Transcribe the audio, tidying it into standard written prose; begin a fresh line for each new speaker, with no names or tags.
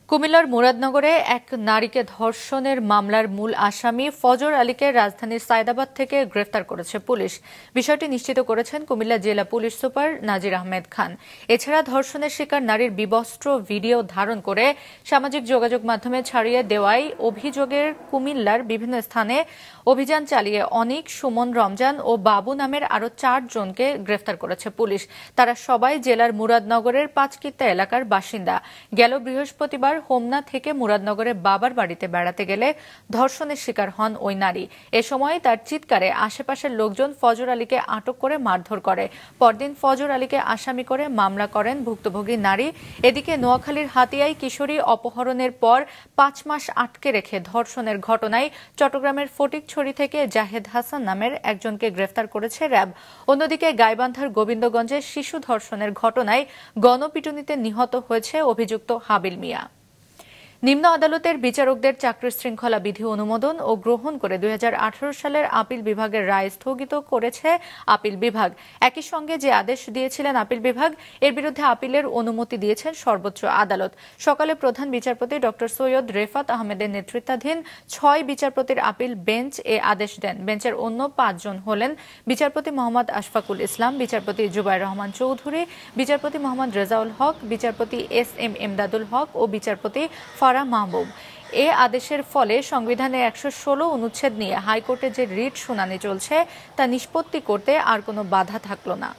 কুমিল্লার মুরাদনগরে এক নারীকে ধর্ষণের মামলার মূল আসামি ফজর আলীকে রাজধানীর সায়দাবাদ থেকে গ্রেফতার করেছে পুলিশ। বিষয়টি নিশ্চিত করেছেন কুমিল্লা জেলা পুলিশ সুপার নাজির আহমেদ খান। এছাড়া ধর্ষণের শিকার নারীর বিবস্ত্র ভিডিও ধারণ করে সামাজিক যোগাযোগ মাধ্যমে ছড়িয়ে দেওয়ায় অভিযোগের কুমিল্লার বিভিন্ন স্থানে অভিযান চালিয়ে অনিক, সুমন, রমজান ও বাবু নামের আরও 4 জনকে গ্রেফতার করেছে পুলিশ। তারা সবাই জেলার মুরাদনগরের পাঁচকিত্তা এলাকার বাসিন্দা। গেল বৃহস্পতিবার হোমনা থেকে মুরাদনগরে বাবার বাড়িতে বেড়াতে গেলে ধর্ষণের শিকার হন ওই নারী। এ সময় তার চিৎকারে আশেপাশের লোকজন ফজর আলীকে আটক করে মারধর করে। পরদিন ফজর আলীকে আসামি করে মামলা করেন ভুক্তভোগী নারী। এদিকে নোয়াখালীর হাতিয়ায় কিশোরী অপহরণের পর 5 মাস আটকে রেখে ধর্ষণের ঘটনায় চট্টগ্রামের ফটিকছড়ি থেকে জাহেদ হাসান নামের একজনকে গ্রেফতার করেছে র্যাব। অন্যদিকে গাইবান্ধার গোবিন্দগঞ্জে শিশু ধর্ষণের ঘটনায় গণপিটুনিতে নিহত হয়েছে অভিযুক্ত হাবিল মিয়া। নিম্ন আদালতের বিচারকদের চাকরির শৃঙ্খলা বিধি অনুমোদন ও গ্রহণ করে 2018 সালের আপিল বিভাগের রায় স্থগিত করেছে আপিল বিভাগ। একই সঙ্গে যে আদেশ দিয়েছিলেন আপিল বিভাগ, এর বিরুদ্ধে আপিলের অনুমতি দিয়েছেন সর্বোচ্চ আদালত। সকালে প্রধান বিচারপতি ড. সৈয়দ রেফাত আহমেদের নেতৃত্বাধীন 6 বিচারপতির আপিল বেঞ্চ এ আদেশ দেন। বেঞ্চের অন্য 5 জন হলেন বিচারপতি মোহাম্মদ আশফাকুল ইসলাম, বিচারপতি জুবাইর রহমান চৌধুরী, বিচারপতি মোহাম্মদ রেজাউল হক, বিচারপতি SM এমদাদুল হক ও বিচারপতি ফারাহ মাহবুব। এ আদেশের ফলে সংবিধানের 116 অনুচ্ছেদ নিয়ে হাইকোর্টে যে রিট শুনানি চলছে তা নিষ্পত্তি করতে আর কোনো বাধা থাকল না।